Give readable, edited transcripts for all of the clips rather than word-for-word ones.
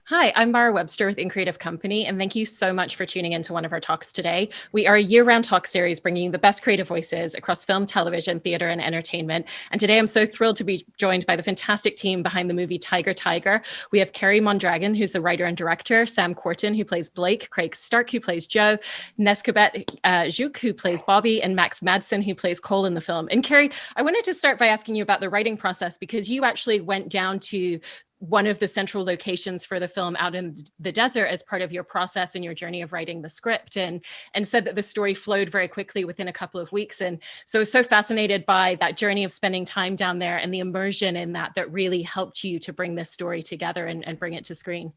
Hi, I'm Mara Webster with In Creative Company, and thank you so much for tuning into one of our talks today. We are a year-round talk series bringing you the best creative voices across film, television, theater, and entertainment. And today I'm so thrilled to be joined by the fantastic team behind the movie Tyger Tyger. We have Kerry Mondragon, who's the writer and director, Sam Quartin, who plays Blake, Craig Stark, who plays Joe, Nekhebet Kum Juch, who plays Bobby, and Max Madsen, who plays Cole in the film. And Kerry, I wanted to start by asking you about the writing process, because you actually went down to one of the central locations for the film out in the desert as part of your process and your journey of writing the script, and said that the story flowed very quickly within a couple of weeks. And so I was so fascinated by that journey of spending time down there and the immersion in that really helped you to bring this story together and bring it to screen.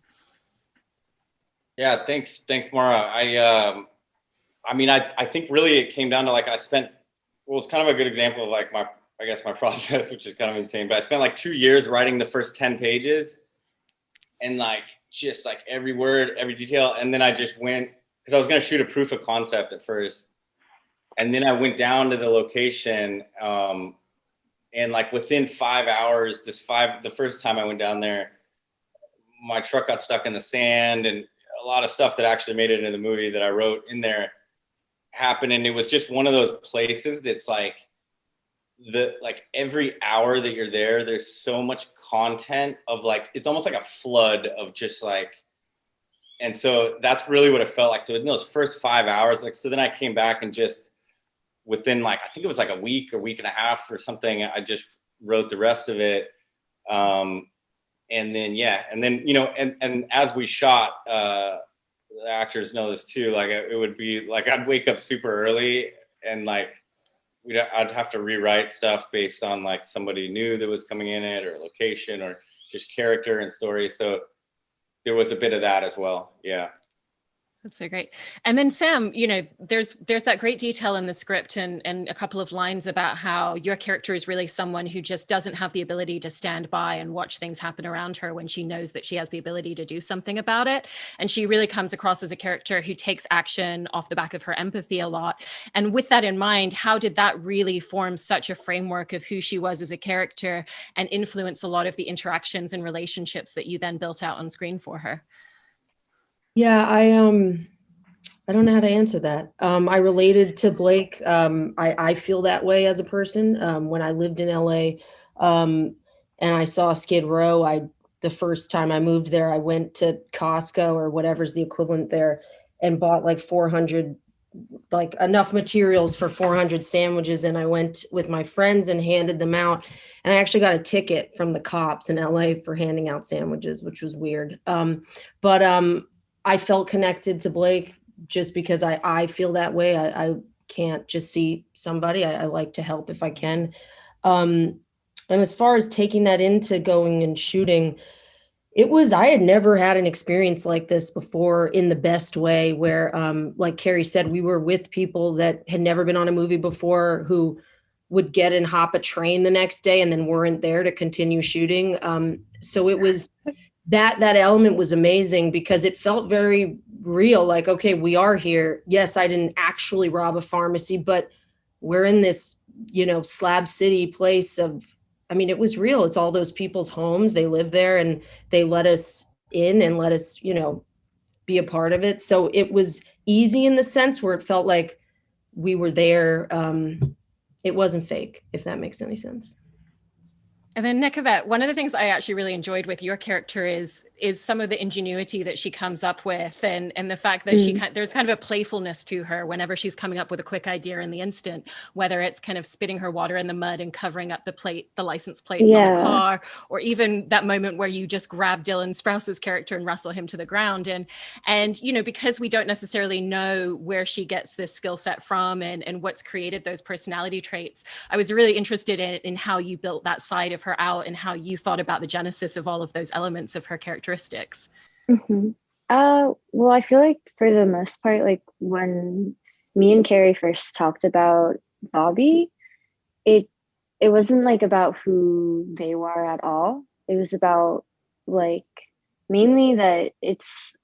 Yeah, thanks, Mara. I think really it came down to it's kind of a good example of my process, which is kind of insane, but I spent like 2 years writing the first 10 pages and just every word, every detail. And then I just went, because I was going to shoot a proof of concept at first. And then I went down to the location and within 5 hours, the first time I went down there, my truck got stuck in the sand and a lot of stuff that actually made it into the movie that I wrote in there happened. And it was just one of those places that's every hour that you're there, there's so much content of it's almost like a flood of just and so that's really what it felt like. So in those first 5 hours, so then I came back and just within I think it was a week or week and a half or something, I just wrote the rest of it. And then, and as we shot, the actors know this too, it would be I'd wake up super early and I'd have to rewrite stuff based on somebody new that was coming in it, or location, or just character and story. So there was a bit of that as well. Yeah. That's so great. And then Sam, there's that great detail in the script and a couple of lines about how your character is really someone who just doesn't have the ability to stand by and watch things happen around her when she knows that she has the ability to do something about it. And she really comes across as a character who takes action off the back of her empathy a lot. And with that in mind, how did that really form such a framework of who she was as a character and influence a lot of the interactions and relationships that you then built out on screen for her? Yeah, I don't know how to answer that. I related to Blake. I feel that way as a person. When I lived in LA, and I saw Skid Row, the first time I moved there, I went to Costco or whatever's the equivalent there and bought 400, enough materials for 400 sandwiches. And I went with my friends and handed them out. And I actually got a ticket from the cops in LA for handing out sandwiches, which was weird. But I felt connected to Blake just because I feel that way. I can't just see somebody. I like to help if I can. And as far as taking that into going and shooting, I had never had an experience like this before in the best way, where, like Kerry said, we were with people that had never been on a movie before, who would get and hop a train the next day and then weren't there to continue shooting. So it was... that element was amazing because it felt very real. Okay, we are here. Yes, I didn't actually rob a pharmacy, but we're in this, slab city place it was real. It's all those people's homes. They live there and they let us in and let us, be a part of it. So it was easy in the sense where it felt like we were there. It wasn't fake, if that makes any sense. And then Nekhebet, one of the things I actually really enjoyed with your character is some of the ingenuity that she comes up with, and the fact that there's kind of a playfulness to her whenever she's coming up with a quick idea in the instant, whether it's kind of spitting her water in the mud and covering up the license plates on a car, or even that moment where you just grab Dylan Sprouse's character and wrestle him to the ground. And because we don't necessarily know where she gets this skill set from and what's created those personality traits, I was really interested in how you built that side of her out and how you thought about the genesis of all of those elements of her characteristics. Mm-hmm. Well, I feel like for the most part, when me and Kerry first talked about Bobby, it wasn't about who they were at all. It was about mainly that it's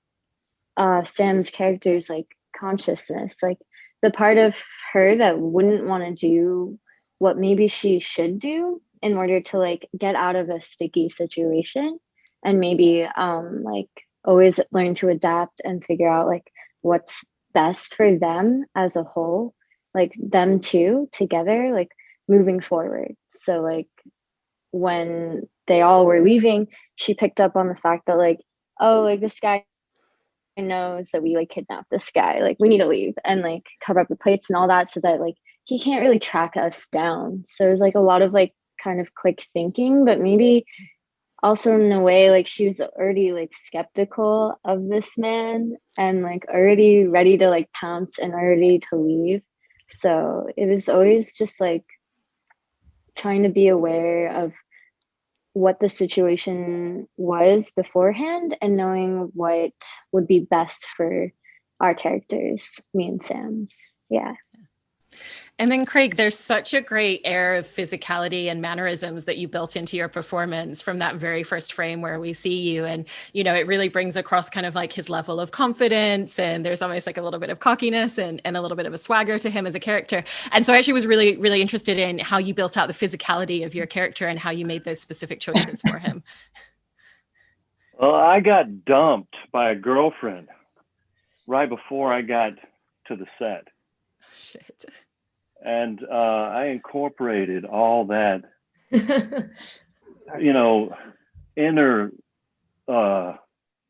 Sam's character's consciousness, the part of her that wouldn't want to do what maybe she should do in order to get out of a sticky situation and maybe always learn to adapt and figure out like what's best for them as a whole, like them two together, like moving forward. So like when they all were leaving, she picked up on the fact that like, oh, like this guy knows that we like kidnapped this guy, like we need to leave and like cover up the plates and all that, so that like he can't really track us down. So it was like a lot of like kind of quick thinking, but maybe also in a way like she was already like skeptical of this man and like already ready to like pounce and already to leave. So it was always just like trying to be aware of what the situation was beforehand and knowing what would be best for our characters, me and Sam's. Yeah. And then Craig, there's such a great air of physicality and mannerisms that you built into your performance from that very first frame where we see you. And, you know, it really brings across kind of like his level of confidence, and there's almost like a little bit of cockiness and a little bit of a swagger to him as a character. And so I actually was really, really interested in how you built out the physicality of your character and how you made those specific choices for him. Well, I got dumped by a girlfriend right before I got to the set. Shit. And I incorporated all that, you know, inner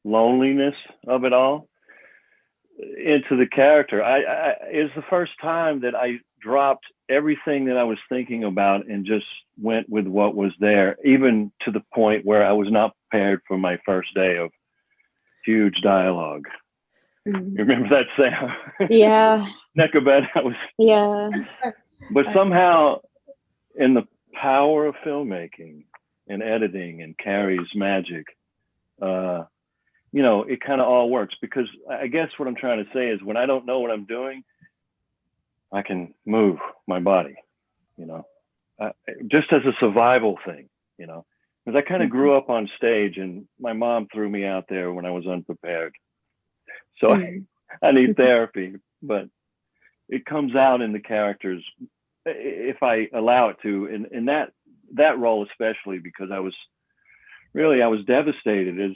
loneliness of it all into the character. It's the first time that I dropped everything that I was thinking about and just went with what was there, even to the point where I was not prepared for my first day of huge dialogue. You remember that, Sam? Yeah. Nekhebet, I was. Yeah. But somehow, in the power of filmmaking and editing and Kerry's magic, you know, it kind of all works. Because I guess what I'm trying to say is, when I don't know what I'm doing, I can move my body, you know, just as a survival thing, you know, because I kind of grew up on stage, and my mom threw me out there when I was unprepared. So I need therapy, but it comes out in the characters if I allow it to. In that role, especially because I was devastated, as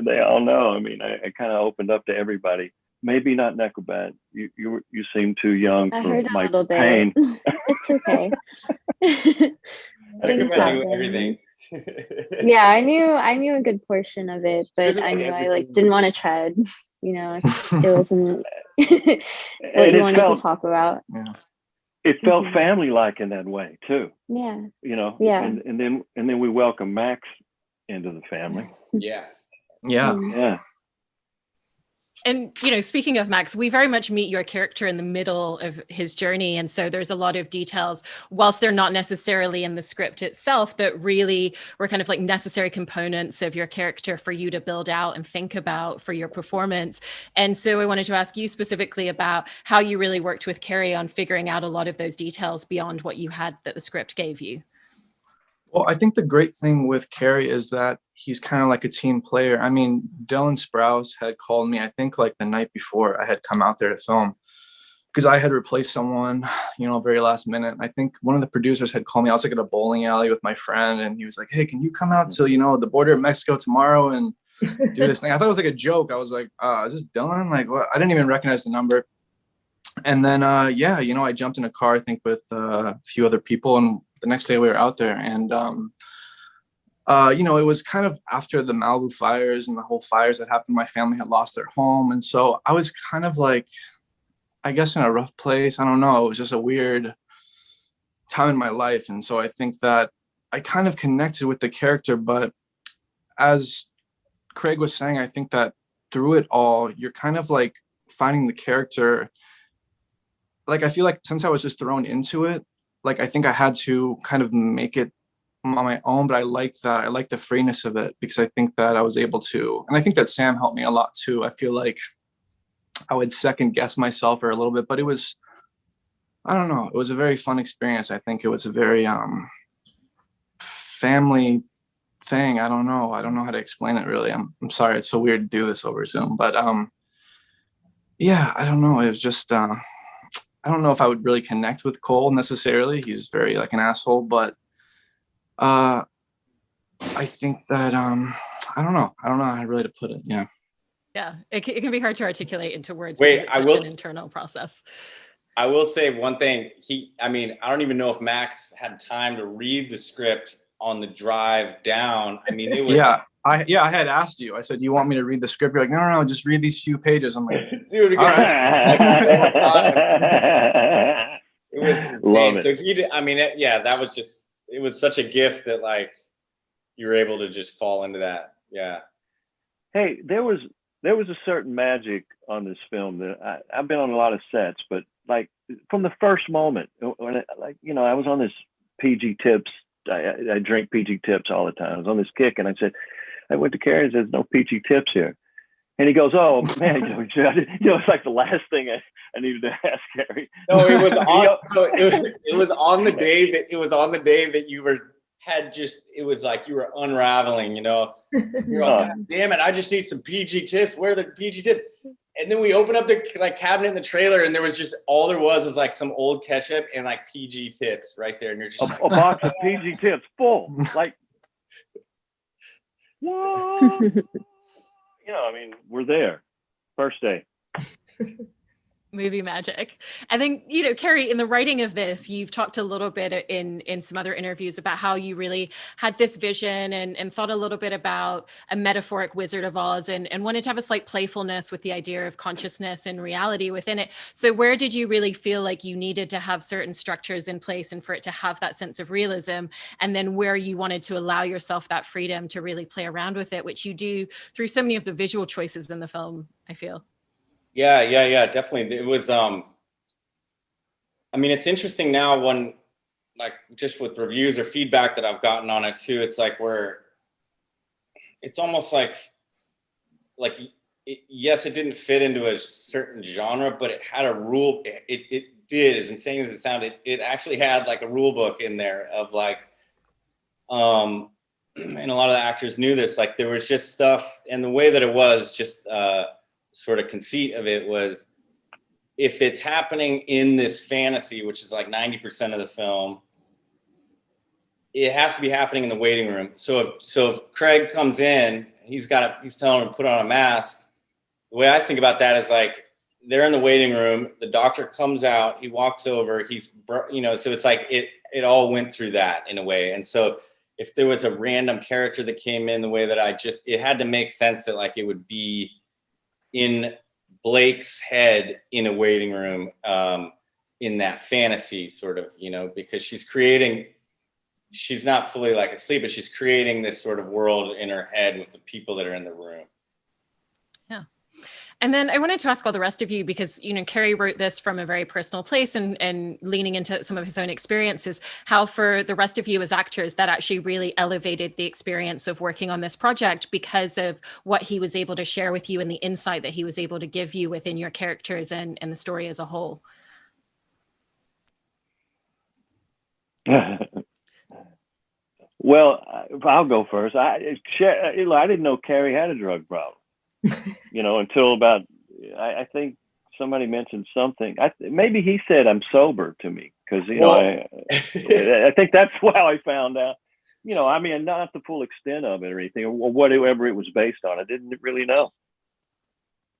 they all know. I mean, I kind of opened up to everybody. Maybe not Nekhebet. You seem too young for my a little pain. Bit. It's okay. Nekhebet knew everything. Yeah, I knew a good portion of it, but I knew I like didn't want to tread. You know, it wasn't what you wanted to talk about. Yeah. It felt family-like in that way too. Yeah. You know. Yeah. And then we welcome Max into the family. Yeah. Yeah. Yeah. And, you know, speaking of Max, we very much meet your character in the middle of his journey. And so there's a lot of details, whilst they're not necessarily in the script itself, that really were kind of like necessary components of your character for you to build out and think about for your performance. And so I wanted to ask you specifically about how you really worked with Kerry on figuring out a lot of those details beyond what you had that the script gave you. Well, I think the great thing with Kerry is that he's kind of like a team player. I mean, Dylan Sprouse had called me, I think like the night before I had come out there to film, because I had replaced someone, you know, very last minute. I think one of the producers had called me. I was like at a bowling alley with my friend, and he was like, hey, can you come out to, you know, the border of Mexico tomorrow and do this thing? I thought it was like a joke. I was like, is this Dylan? Like, what? I didn't even recognize the number. And then, yeah, you know, I jumped in a car, I think with a few other people, and the next day we were out there. And, you know, it was kind of after the Malibu fires and the whole fires that happened. My family had lost their home. And so I was kind of like, I guess in a rough place. I don't know. It was just a weird time in my life. And so I think that I kind of connected with the character. But as Craig was saying, I think that through it all, you're kind of like finding the character. Like, I feel like since I was just thrown into it, like, I think I had to kind of make it on my own, but I like that. I like the freeness of it, because I think that I was able to, and I think that Sam helped me a lot too. I feel like I would second guess myself for a little bit, but it was, I don't know, it was a very fun experience. I think it was a very family thing. I don't know how to explain it really. I'm sorry, it's so weird to do this over Zoom, but yeah, I don't know. It was just, I don't know if I would really connect with Cole necessarily. He's very like an asshole, but I think that, I I don't know how really to put it. Yeah. Yeah, it can be hard to articulate into words. Wait, because it's such an internal process. I will say one thing. I don't even know if Max had time to read the script on the drive down. I mean, it was. I had asked you. I said, "You want me to read the script?" You're like, "No, just read these few pages." I'm like, dude, all right. It was insane. Love it. So that was just. It was such a gift that like you were able to just fall into that. Yeah. Hey, there was a certain magic on this film that I've been on a lot of sets, but like from the first moment, when I was on this PG tips. I drink PG tips all the time. I was on this kick, and I said, I went to Kerry and said, "No PG tips here." And he goes, "Oh man, it's like the last thing I needed to ask Kerry." No, it was on. It was on the day that you were. It was like you were unraveling, You're like, God damn it, I just need some PG tips. Where are the PG tips? And then we opened up the cabinet in the trailer, and there was just all there was like some old ketchup and like PG tips right there. And you're just a box of PG tips full. Like, what? We're there. First day. Movie magic. I think, Kerry, in the writing of this, you've talked a little bit in some other interviews about how you really had this vision and thought a little bit about a metaphoric Wizard of Oz and wanted to have a slight playfulness with the idea of consciousness and reality within it. So where did you really feel like you needed to have certain structures in place and for it to have that sense of realism? And then where you wanted to allow yourself that freedom to really play around with it, which you do through so many of the visual choices in the film, I feel. Yeah, definitely. It was, it's interesting now when, like, just with reviews or feedback that I've gotten on it too, it's like it's almost like yes, it didn't fit into a certain genre, but it had a rule. It did, as insane as it sounded, it actually had like a rule book in there of like, and a lot of the actors knew this, like there was just stuff, and the way that it was just, sort of conceit of it was, if it's happening in this fantasy, which is like 90% of the film, it has to be happening in the waiting room. So if Craig comes in, he's telling him to put on a mask. The way I think about that is like, they're in the waiting room, the doctor comes out, he walks over, so it's like it all went through that in a way. And so if there was a random character that came in the way that it had to make sense that like it would be in Blake's head in a waiting room, in that fantasy sort of, because she's not fully like asleep, but she's creating this sort of world in her head with the people that are in the room. Yeah. And then I wanted to ask all the rest of you, because, Kerry wrote this from a very personal place and leaning into some of his own experiences, how for the rest of you as actors, that actually really elevated the experience of working on this project because of what he was able to share with you and the insight that he was able to give you within your characters and the story as a whole. Well, I'll go first. I didn't know Kerry had a drug problem. Until about, I think somebody mentioned something. Maybe he said I'm sober to me because I think that's how I found out. Not the full extent of it or anything, or whatever it was based on. I didn't really know.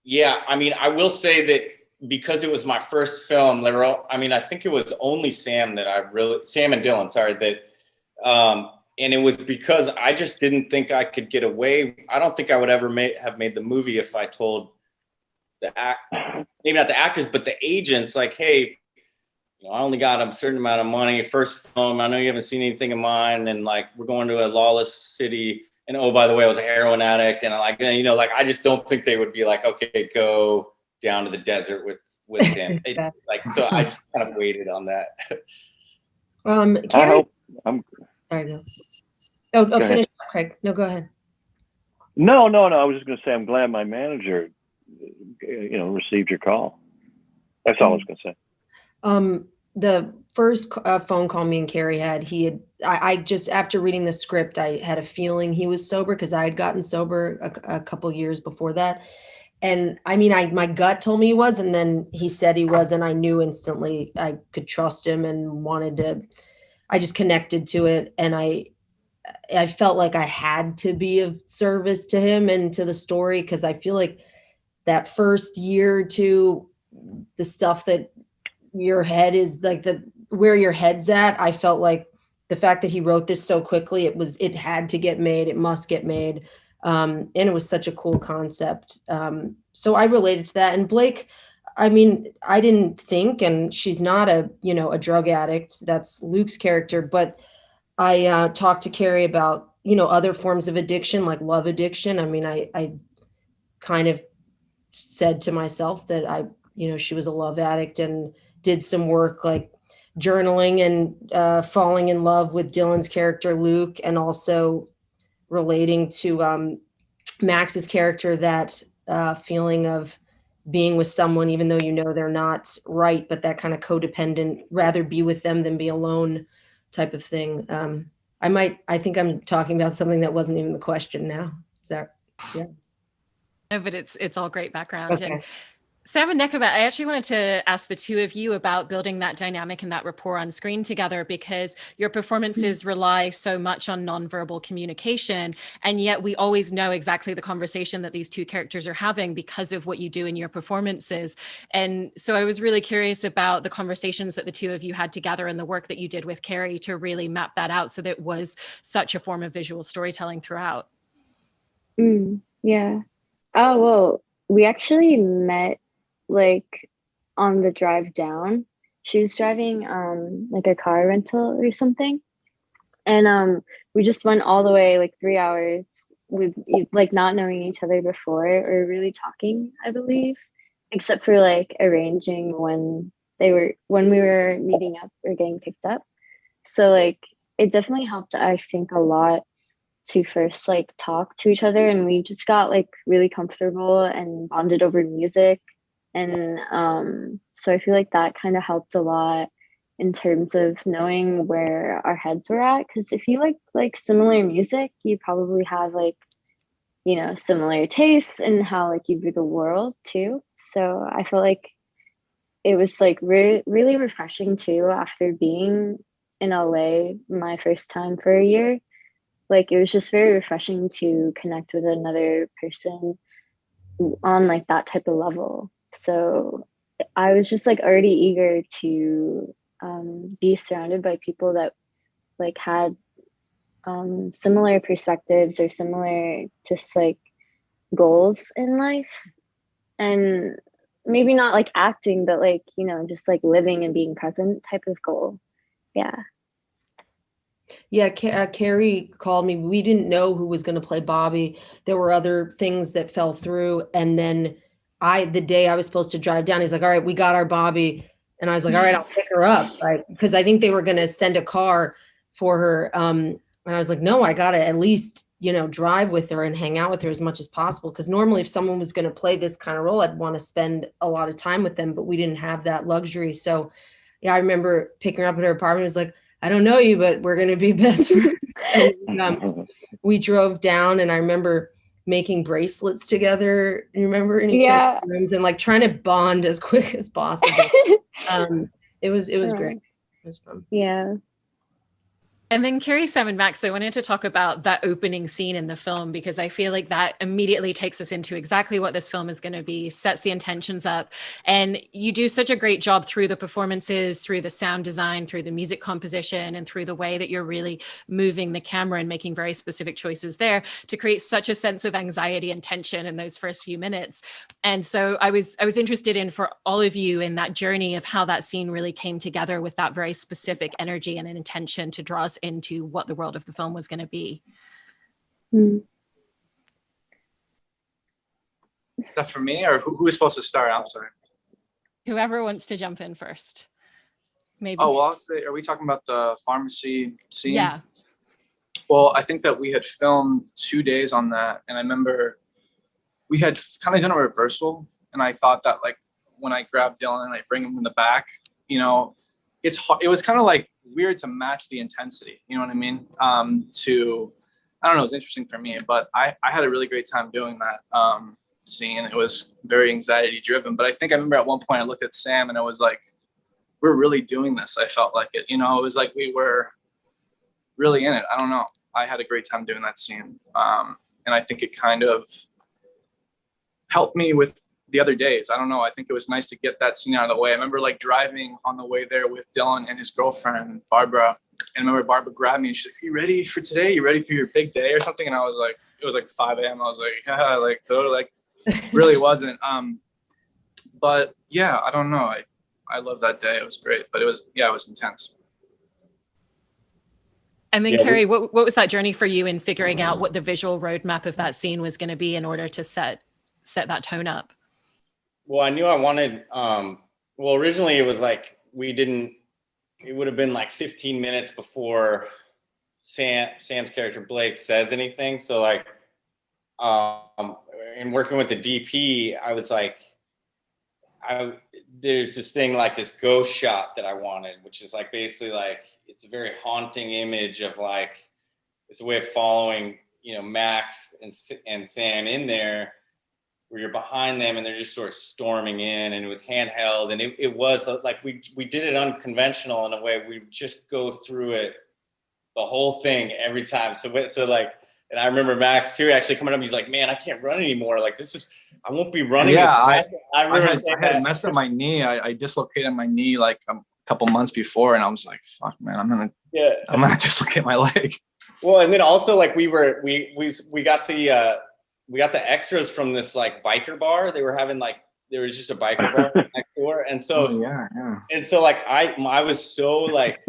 Yeah, I will say that because it was my first film, I think it was only Sam and Dylan, sorry, that. And it was because I just didn't think I could get away. I don't think I would ever have made the movie if I told maybe not the actors, but the agents, like, hey, I only got a certain amount of money. First film, I know you haven't seen anything of mine. And like, we're going to a lawless city. And oh, by the way, I was a heroin addict. And I just don't think they would be like, okay, go down to the desert with him. So I just kind of waited on that. Kerry? Sorry, go. Oh, finish up, Craig. No, go ahead. No. I was just going to say, I'm glad my manager, received your call. That's all I was going to say. The first phone call me and Kerry had, I just, after reading the script, I had a feeling he was sober because I had gotten sober a couple years before that. And my gut told me he was, and then he said he was, and I knew instantly I could trust him and I just connected to it. And I felt like I had to be of service to him and to the story, because I feel like that first year or two, the stuff that your head is like where your head's at, I felt like the fact that he wrote this so quickly, it had to get made, it must get made. And it was such a cool concept. So I related to that. And Blake, I mean, I didn't think, and she's not a drug addict. That's Luke's character. But I talked to Kerry about, other forms of addiction, like love addiction. I mean, I kind of said to myself that she was a love addict, and did some work like journaling and falling in love with Dylan's character, Luke, and also relating to Max's character, that feeling of being with someone, even though they're not right, but that kind of codependent, rather be with them than be alone type of thing. I think I'm talking about something that wasn't even the question now. Is that, yeah. No, but it's all great background. Okay. And Sam and Nekhebet, I actually wanted to ask the two of you about building that dynamic and that rapport on screen together, because your performances rely so much on nonverbal communication. And yet we always know exactly the conversation that these two characters are having because of what you do in your performances. And so I was really curious about the conversations that the two of you had together and the work that you did with Kerry to really map that out so that it was such a form of visual storytelling throughout. Yeah. Oh, well, we actually met like on the drive down. She was driving like a car rental or something, and we just went all the way like 3 hours with like not knowing each other before or really talking, I believe, except for like arranging when we were meeting up or getting picked up. So like it definitely helped, I think, a lot to first like talk to each other, and we just got like really comfortable and bonded over music. And so I feel like that kind of helped a lot in terms of knowing where our heads were at, because if you like similar music, you probably have like similar tastes and how like you view the world too. So I felt like it was like really refreshing too, after being in LA my first time for a year. Like it was just very refreshing to connect with another person on like that type of level. So I was just like already eager to be surrounded by people that like had similar perspectives or similar just like goals in life, and maybe not like acting, but like just like living and being present type of goal. Yeah, Kerry called me. We didn't know who was going to play Bobby. There were other things that fell through. And then the day I was supposed to drive down, he's like, all right, we got our Bobby. And I was like, all right, I'll pick her up. Right. Because I think they were going to send a car for her. And I was like, no, I got to at least, drive with her and hang out with her as much as possible. Because normally if someone was going to play this kind of role, I'd want to spend a lot of time with them, but we didn't have that luxury. So yeah, I remember picking her up at her apartment. It was like, I don't know you, but we're going to be best friends. And, we drove down, and I remember making bracelets together. You remember in each other's rooms and like trying to bond as quick as possible. It was great. It was fun. Yeah. And then Kerry, Sam, and Max, I wanted to talk about that opening scene in the film, because I feel like that immediately takes us into exactly what this film is going to be, sets the intentions up. And you do such a great job through the performances, through the sound design, through the music composition, and through the way that you're really moving the camera and making very specific choices there to create such a sense of anxiety and tension in those first few minutes. And so I was interested in, for all of you, in that journey of how that scene really came together with that very specific energy and an intention to draw us into what the world of the film was going to be. Is that for me, or who is supposed to start? I'm sorry. Whoever wants to jump in first. Maybe. Oh, well, I'll say, are we talking about the pharmacy scene? Yeah. Well, I think that we had filmed 2 days on that. And I remember we had kind of done a reversal. And I thought that like when I grabbed Dylan and I bring him in the back, it's hard. It was kind of like weird to match the intensity. You know what I mean? I don't know, it was interesting for me, but I had a really great time doing that scene. It was very anxiety driven, but I think I remember at one point I looked at Sam and I was like, we're really doing this. I felt like it, it was like we were really in it. I don't know. I had a great time doing that scene. And I think it kind of helped me with the other days. I don't know. I think it was nice to get that scene out of the way. I remember like driving on the way there with Dylan and his girlfriend, Barbara. And I remember Barbara grabbed me and she's like, "Are you ready for today? You ready for your big day or something?" And I was like, it was like 5 a.m. I was like, yeah, like totally, like really wasn't. But yeah, I don't know. I love that day. It was great, but it was intense. And then Kerry, what was that journey for you in figuring out what the visual roadmap of that scene was going to be in order to set that tone up? Well, I knew I wanted, well, originally it was like, it would have been like 15 minutes before Sam's character Blake says anything. So like, in working with the DP, I was like, there's this thing like this ghost shot that I wanted, which is like basically like, it's a very haunting image of like, it's a way of following, Max and Sam in there, where you're behind them and they're just sort of storming in, and it was handheld, and it was like we did it unconventional in a way. We just go through it, the whole thing every time. So like, and I remember Max too actually coming up. He's like, "Man, I can't run anymore. Like I won't be running." Yeah, I remember I had messed up my knee. I dislocated my knee like a couple months before, and I was like, "Fuck, man, I'm gonna dislocate my leg." Well, and then also like we got the extras from this like biker bar. They were having like, there was just a biker bar next door. And so, and so like, I was so like,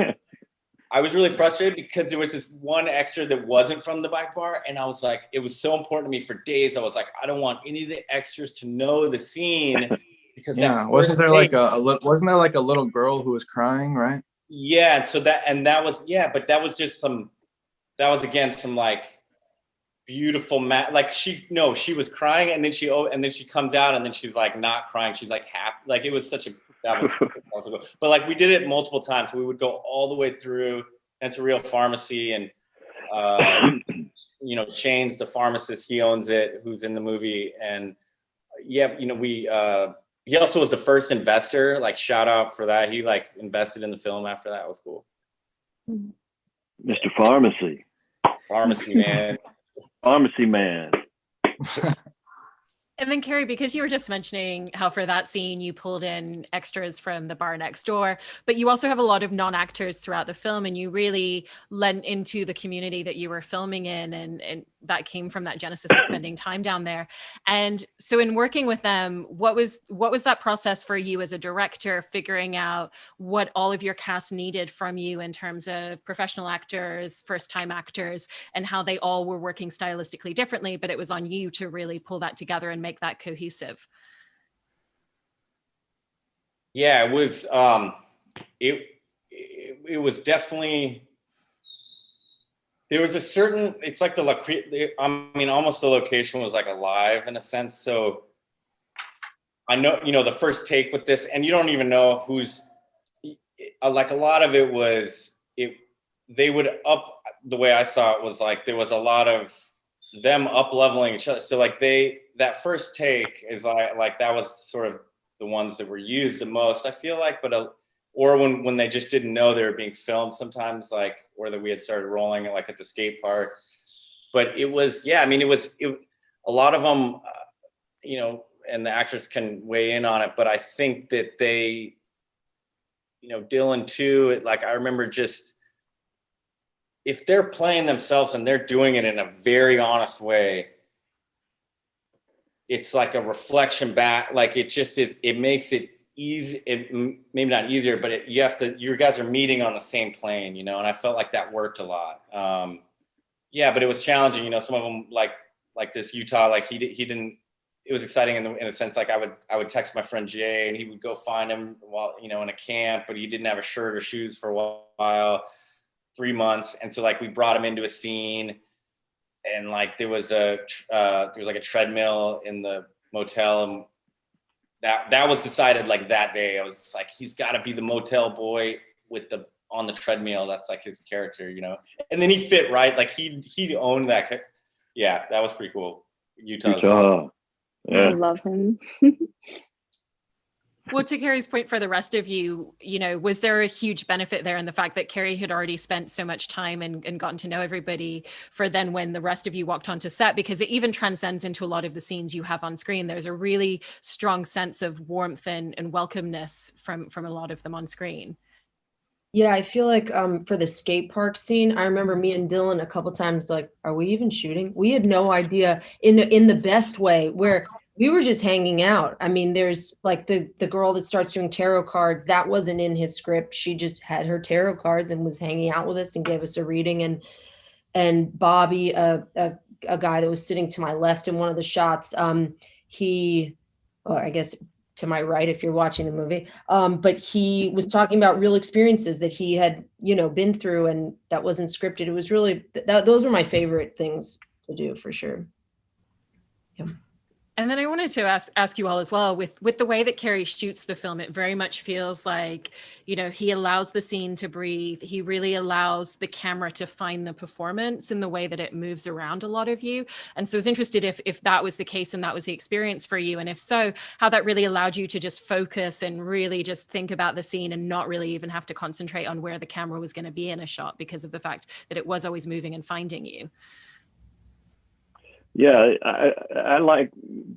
I was really frustrated because there was this one extra that wasn't from the bike bar. And I was like, it was so important to me for days. I was like, I don't want any of the extras to know the scene because wasn't there like a little girl who was crying, right? Yeah. So that was, but that was just that was again, some like, beautiful like she was crying, and then she comes out, and then she's like not crying, she's like happy. Like it was that was but like we did it multiple times. We would go all the way through, and it's a real pharmacy, and Shane's the pharmacist, he owns it, who's in the movie. And he also was the first investor, like shout out for that. He like invested in the film after that. It was cool. Mr. Pharmacy man. Pharmacy man. And then Kerry, because you were just mentioning how for that scene you pulled in extras from the bar next door, but you also have a lot of non-actors throughout the film, and you really lent into the community that you were filming in, and that came from that genesis of spending time down there. And so in working with them, what was that process for you as a director, figuring out what all of your cast needed from you in terms of professional actors, first-time actors, and how they all were working stylistically differently, but it was on you to really pull that together and make that cohesive? Yeah, it was it was definitely, there was a certain, it's like almost the location was like alive in a sense. So I know, the first take with this, and you don't even know who's, like a lot of it was, they would up, the way I saw it was like, there was a lot of them up leveling each other. So like that first take is like that was sort of the ones that were used the most, I feel like, or when they just didn't know they were being filmed sometimes, like, or that we had started rolling it like at the skate park. But it was, a lot of them, and the actors can weigh in on it, but I think that they, Dylan too, like I remember just, if they're playing themselves and they're doing it in a very honest way, it's like a reflection back. Like it just is, it makes it easy. Maybe not easier, but your guys are meeting on the same plane, and I felt like that worked a lot. But it was challenging, some of them like this Utah, like he didn't, it was exciting in a sense, like I would text my friend Jay and he would go find him while, in a camp, but he didn't have a shirt or shoes for a while. 3 months. And so like we brought him into a scene, and like there was like a treadmill in the motel, and that was decided like that day. I was just like, he's got to be the motel boy on the treadmill. That's like his character, and then he fit right. Like he owned that. Yeah, that was pretty cool. Utah. Yeah. I love him. Well, to Kerry's point, for the rest of you, was there a huge benefit there in the fact that Kerry had already spent so much time and gotten to know everybody for then when the rest of you walked onto set? Because it even transcends into a lot of the scenes you have on screen. There's a really strong sense of warmth and welcomeness from a lot of them on screen. Yeah, I feel like for the skate park scene, I remember me and Dylan a couple times like, are we even shooting? We had no idea in the best way, where we were just hanging out. I mean, there's like the girl that starts doing tarot cards, that wasn't in his script. She just had her tarot cards and was hanging out with us and gave us a reading. And Bobby, a guy that was sitting to my left in one of the shots, or I guess to my right if you're watching the movie, but he was talking about real experiences that he had been through, and that wasn't scripted. It was really those were my favorite things to do, for sure. Yeah. And then I wanted to ask you all as well, with the way that Kerry shoots the film, it very much feels like, he allows the scene to breathe. He really allows the camera to find the performance in the way that it moves around a lot of you. And so I was interested if that was the case and that was the experience for you. And if so, how that really allowed you to just focus and really just think about the scene and not really even have to concentrate on where the camera was going to be in a shot because of the fact that it was always moving and finding you. Yeah, I like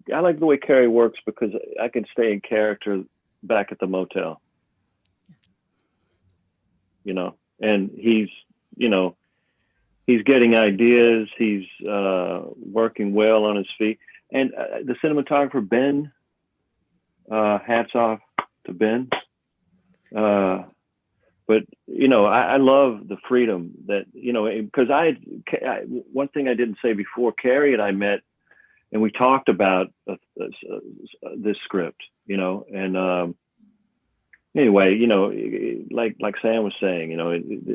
the way Kerry works because I can stay in character back at the motel, and he's getting ideas. He's working well on his feet, and the cinematographer Ben, hats off to Ben. But I love the freedom that because one thing I didn't say before, Kerry and I met and we talked about this script, and anyway, like Sam was saying,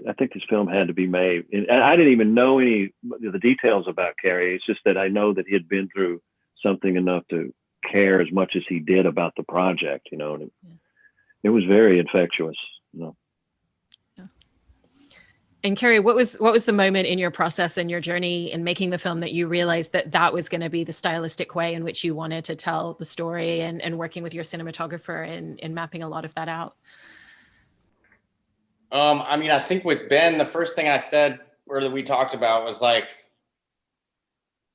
I think this film had to be made, and I didn't even know any of the details about Kerry. It's just that I know that he had been through something enough to care as much as he did about the project, and it was very infectious, And Kerry, what was the moment in your process and your journey in making the film that you realized that was going to be the stylistic way in which you wanted to tell the story, and working with your cinematographer and mapping a lot of that out? I think with Ben, the first thing I said or that we talked about was like,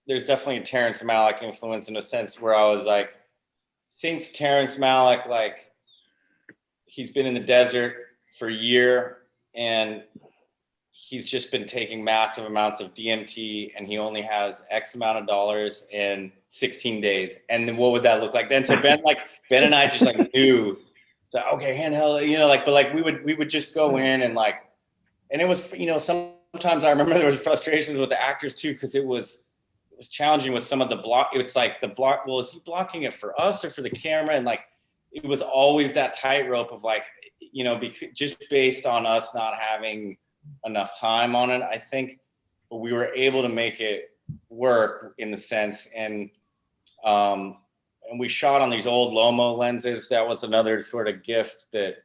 there's definitely a Terrence Malick influence in a sense where I was like, think Terrence Malick, like he's been in the desert for a year and he's just been taking massive amounts of DMT and he only has X amount of dollars in 16 days. And then what would that look like then? So Ben and I just like knew, so okay, handheld, but like we would just go in and like, and it was, sometimes I remember there was frustrations with the actors too, because it was challenging with some of the block. It's like the block, well, is he blocking it for us or for the camera? And like, it was always that tightrope of like, just based on us not having enough time on it, I think, but we were able to make it work in the sense, and we shot on these old Lomo lenses. That was another sort of gift that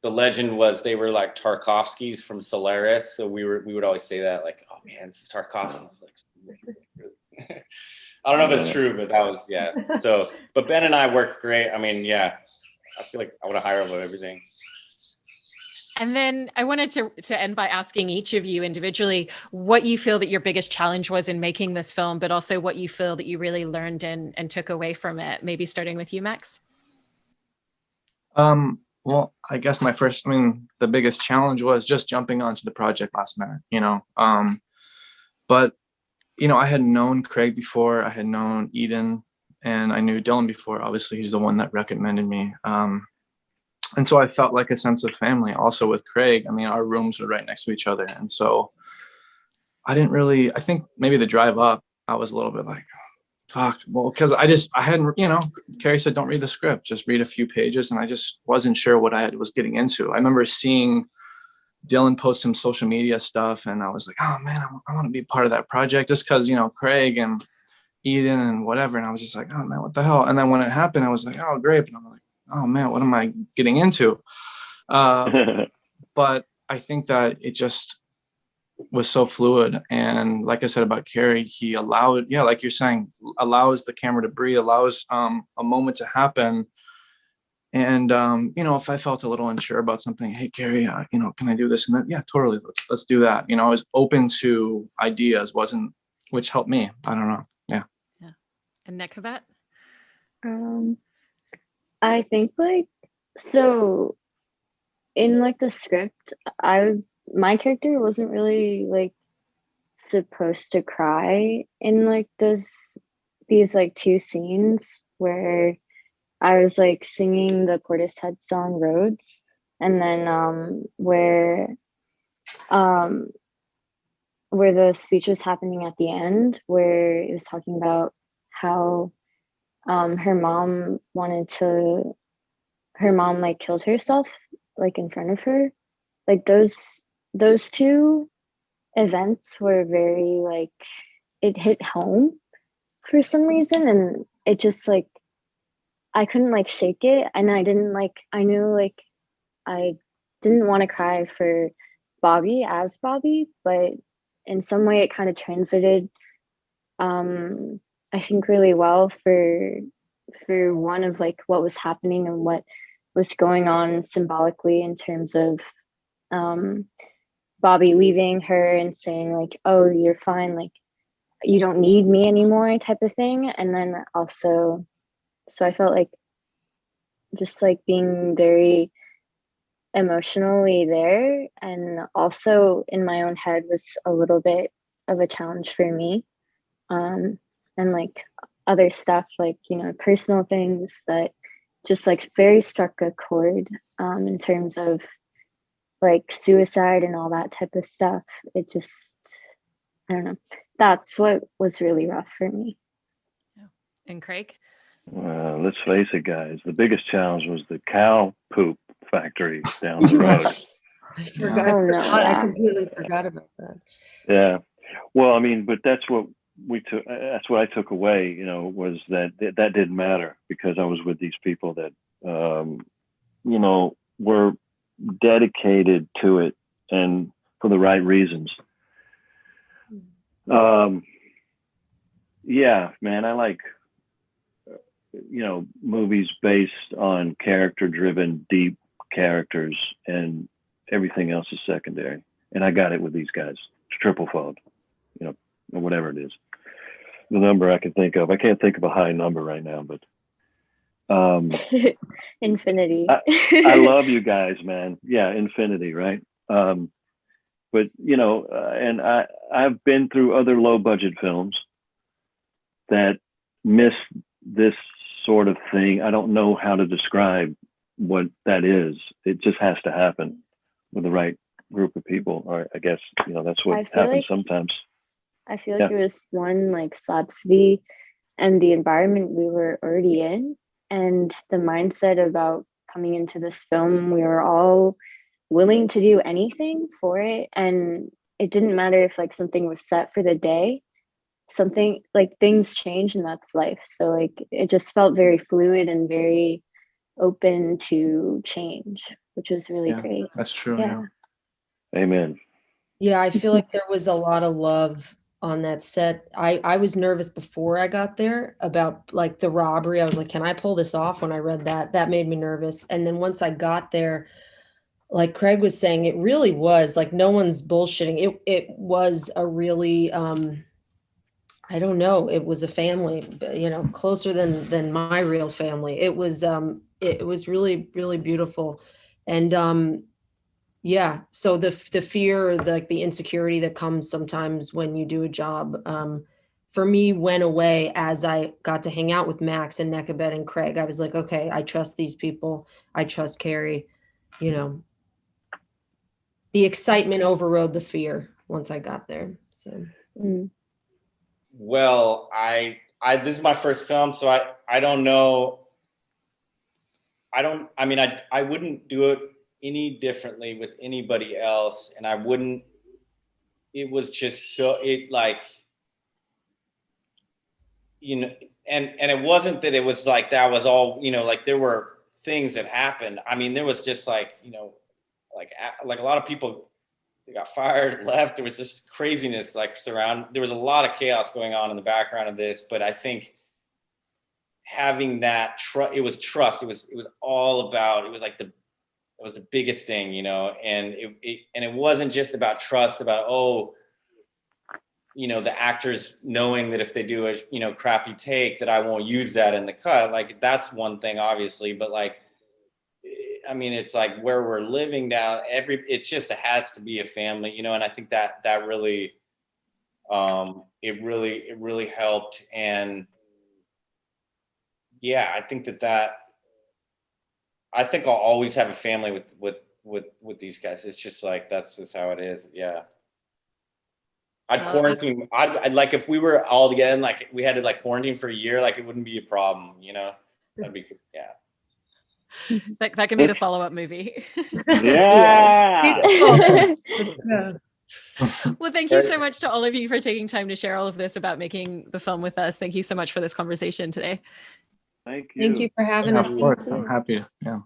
the legend was they were like Tarkovsky's from Solaris. So we would always say that, like, oh man, this is Tarkovsky. Like, I don't know if it's true, but that was, yeah. So, but Ben and I worked great. I mean, yeah, I feel like I would have hired about everything. And then I wanted to end by asking each of you individually what you feel that your biggest challenge was in making this film, but also what you feel that you really learned and took away from it. Maybe starting with you, Max. Well, I guess the biggest challenge was just jumping onto the project last minute, but I had known Craig before, I had known Eden, and I knew Dylan before. Obviously, he's the one that recommended me. And so I felt like a sense of family also with Craig. I mean, our rooms were right next to each other. And so I think maybe the drive up, I was a little bit like, fuck, well, because I hadn't, Kerry said, don't read the script, just read a few pages. And I just wasn't sure what I was getting into. I remember seeing Dylan post some social media stuff and I was like, oh man, I want to be part of that project just because, Craig and Eden and whatever. And I was just like, oh man, what the hell? And then when it happened, I was like, oh, great. And I'm like, oh man, what am I getting into? But I think that it just was so fluid. And like I said about Kerry, he allowed, like you're saying, allows the camera to breathe, allows a moment to happen And you know, if I felt a little unsure about something, hey Kerry, you know, can I do this and that? Yeah, totally. Let's do that. You know, I was open to ideas, which helped me. I don't know. Yeah. Yeah. And Nekhebet? I think like, so in like the script, my character wasn't really like supposed to cry in like these like two scenes where I was like singing the Portishead song Roads, and then um where the speech was happening at the end, where it was talking about how her mom like killed herself like in front of her. Like those two events were very like, it hit home for some reason, and it just like, I couldn't like shake it, and I knew like I didn't want to cry for Bobby as Bobby, but in some way it kind of translated, I think really well for one of like what was happening and what was going on symbolically in terms of Bobby leaving her and saying like, oh, you're fine, like you don't need me anymore type of thing. And then also, so I felt like just like being very emotionally there, and also in my own head was a little bit of a challenge for me. And like other stuff, like, you know, personal things that just like very struck a chord, in terms of like suicide and all that type of stuff. It just, I don't know. That's what was really rough for me. Yeah. And Craig? Let's face it, guys. The biggest challenge was the cow poop factory down the road. I completely forgot about that. Yeah. Well, I mean, but that's what I took away, you know, was that didn't matter, because I was with these people that, you know, were dedicated to it, and for the right reasons. Yeah, man, I like, you know, movies based on character-driven, deep characters, and everything else is secondary. And I got it with these guys. It's triple fold, you know, or whatever it is. The number I can think of. I can't think of a high number right now, but infinity. I love you guys, man. Yeah, infinity, right? But you know, and I've been through other low budget films that miss this sort of thing. I don't know how to describe what that is. It just has to happen with the right group of people, or I guess, you know, that's what happens sometimes. I feel like it was one like slapstick, and the environment we were already in, and the mindset about coming into this film, we were all willing to do anything for it, and it didn't matter if like something was set for the day. Something like, things change, and that's life. So like it just felt very fluid and very open to change, which was really great. That's true. Yeah. Amen. Yeah, I feel like there was a lot of love on that set. I was nervous before I got there about like the robbery. I was like, can I pull this off? When I read that made me nervous. And then once I got there, like Craig was saying, it really was like, no one's bullshitting. It was a really, I don't know, it was a family, you know, closer than my real family. It was really, really beautiful. And yeah, so the fear, the insecurity that comes sometimes when you do a job, for me, went away as I got to hang out with Max and Nekhebet and Craig. I was like, okay, I trust these people. I trust Kerry. You know, the excitement overrode the fear once I got there. So. Well, I this is my first film, so I don't know. I mean, I wouldn't do it any differently with anybody else, and I wouldn't. It was just so, it like, you know, and it wasn't that it was like that was all, you know, like there were things that happened. I mean, there was just like, you know, like a lot of people, they got fired, left. There was this craziness like there was a lot of chaos going on in the background of this, but I think having that trust. It was trust. It was all about, it was like it was the biggest thing, you know, and it wasn't just about trust, about, oh, you know, the actors knowing that if they do a, you know, crappy take, that I won't use that in the cut. Like, that's one thing, obviously, but like, I mean, it's like where we're living now, it's just, it has to be a family, you know, and I think that really, it really helped. And yeah, I think I think I'll always have a family with these guys. It's just like, that's just how it is. Yeah. I'd quarantine. I'd like, if we were all together and like we had to like quarantine for a year, like it wouldn't be a problem, you know? That'd be good. Yeah. That can be the follow-up movie. Yeah. Well, thank you so much to all of you for taking time to share all of this about making the film with us. Thank you so much for this conversation today. Thank you. Thank you for having us. Of course, I'm happy. Yeah.